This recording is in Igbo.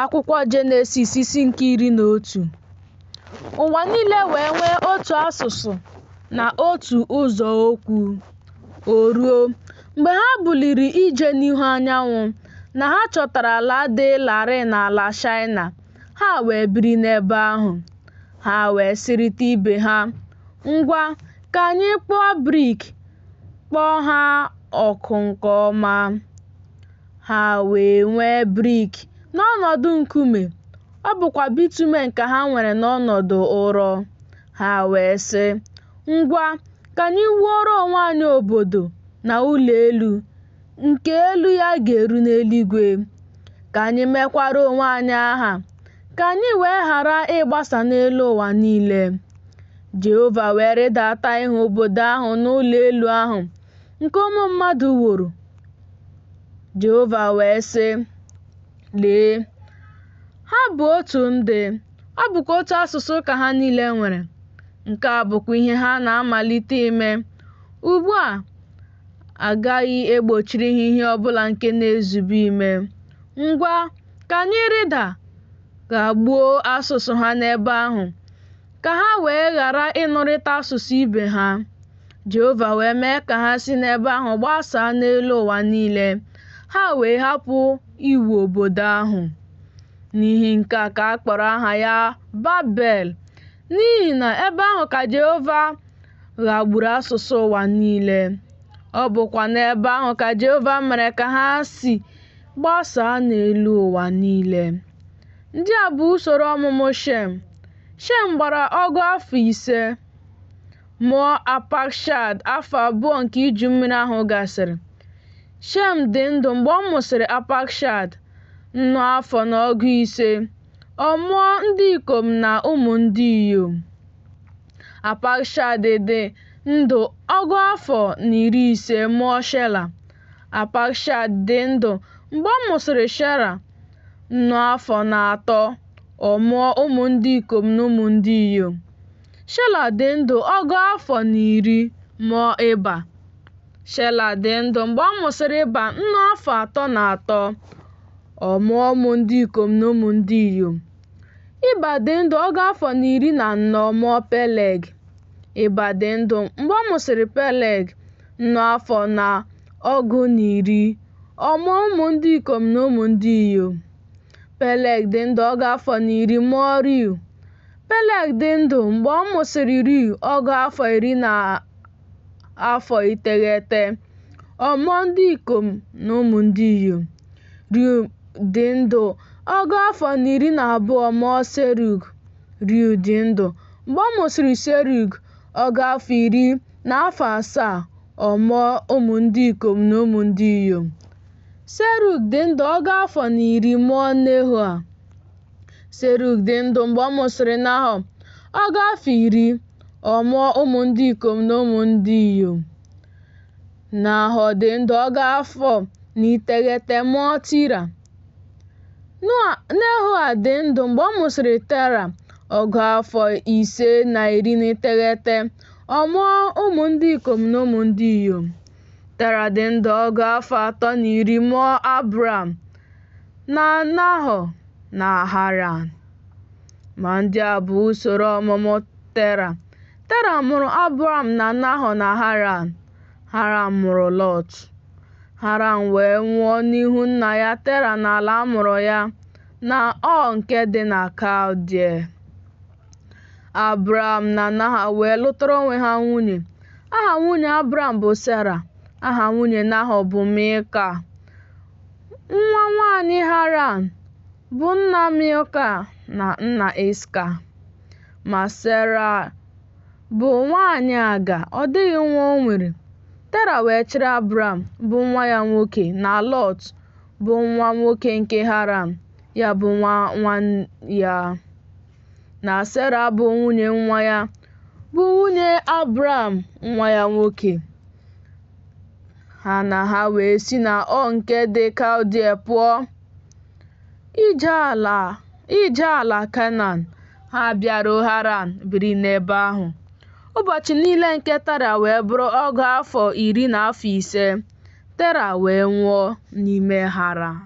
Akwụkwọ Jenesis isi nke 11. Ụwa niile wee nwee otu asụsụ na otu ụzọ okwu. O ruo, mgbe ha buliri ije n'ihu anyanwụ, na ha chọtara ala dị larịị n'ala Shaịna, ha wee biri n'ebe ahụ. Ha wee sịrịta ibe ha, "Ngwa, ka anyị kpụọ brik, kpọọ ha ọkụ nke ọma." Ha wee nwee brik n'ọnọdụ nkume, ọ bụkwa bitumen ka ha nwere n'ọnọdụ ụrọ. Ha wee sị, "Ngwa, ka anyị wuoro onwe anyị obodo na ụlọ elu, nke elu ya ga-eru n'eluigwe. Ka anyị mekwara onwe anyị aha, ka anyị wee ghara ịgbasa n'elu ụwa niile." Jehova wee rịdata ịhụ obodo ahụ n'ụlọ elu ahụ nke ụmụ mmadụ wuru. Jehova wee sị, "Lee, ha bụ otu ndị, ọ bụkwa otu asụsụ ka ha niile nwere. Nke a bụkwa ihe ha na-amalite ime. Ugbu a, agaghị egbochiri ha ihe ọbụla nke na-ezube ime. Ngwa, ka anyị rịda gaa gbuo asụsụ ha n'ebe ahụ, ka ha wee ghara ịnụrịta asụsụ ibe ha." Jehova wee mee ka ha si n'ebe ahụ gbasaa n'elu ụwa niile. Ha wee hapụ iwu obodo ahụ. N'ihi nke a ka a kpọrọ aha ya Babel, n'ihi na ebe ahụ ka Jehova ghagburu asụsụ ụwa niile. Ọ bụkwa n'ebe ahụ ka Jehova mere ka ha si gbasaa n'elu ụwa niile. Ndị a bụ usoro ọmụmụ Shem. Shem gbara 500 mụọ Apakshad afọ 2 nke iju mmiri ahụ gasịrị. Shem dị ndụ mgbe ọ mụsịrị Apakshad nnu afọ na 500. Ọ mụọ ndị ikom na ụmụ ndị inyom. Apakshad dị ndụ 50 mụọ Shela. Apakshad dị ndụ mgbe ọ mụsịrị Shera nnu afọ na 3. Ọ mụọ ụmụ ndị ikom na ụmụ ndị inyom. Shela dị ndụ 10 mụọ Ịba. Shela dị ndụ mgbe ọ mụsịrị Ịba nnu afọ 3 na 3. Ọ mụọ ụmụ ndị ikom na ụmụ ndị inyom. Ịba dị ndụ 14 mụọ Peleg. Ịba dị ndụ mgbe ọ mụsịrị Peleg nnu afọ na 10. Ọ mụọ ụmụ ndị ikom na ụmụ ndị inyom. Peleg dị ndụ 10 mụọ Riu. Peleg dị ndụ mgbe ọ mụsịrị Riu 9. Ọ mụọ ndị ikom na ụmụ ndị inyom. Riu dị ndụ 12 mụọ Serug. Riu dị ndụ mgbe ọ mụsịrị Serug 10 Ọ mụọ ụmụ ndị ikom na ụmụ ndị inyom. Serug dị ndụ 10 mụọ Nehoa. Serug dị ndụ mgbe ọ mụsịrị Nahọ 10. Ọ mụọ ụmụ ndị ikom na ụmụ ndị inyom. Nahọ dị ndụ 9 mụọ Tira. Nehoa dị ndụ mgbe ọ mụsịrị Tera 519. Ọ mụọ ụmụ ndị ikom na ụmụ ndị inyom. Tera dị ndụ 310 mụọ Abram na Nahọ na Haran. Ma ndị a bụ usoro ọmụmụ Tera. Tera mụrụ Abram na Nahọ na Haran. Haran mụrụ Lot. Haran wee nwụọ n'ihu nna ya Tera n'ala a mụrụ ya na nke dị na Kaldea. Abram na Nahọ wee lụtara onwe ha nwunye. Aha nwunye Abram bụ Sera. Aha nwunye Nahọ bụ Milka. Nwa nwanyị Haran bụ nna Milka na nna Iska. Ma Sera bụ nwanyị aga, ọ dịghị nwa o nwere. Tera wee chịrị Abram bụ nwa ya nwoke na Lot bụ nwa nwoke nke Haran, ya bụ nwa ya, na Sera bụ nwunye nwa ya, bụ nwunye Abram nwa ya nwoke. Ha na ha wee si na nke dị Kaldea pụọ ije ala Kenan. Ha bịaruo Haran biri n'ebe ahụ. Ụbọchị niile nke Tera wee bụrụ 15. Tera wee nwụọ n'ime Haran.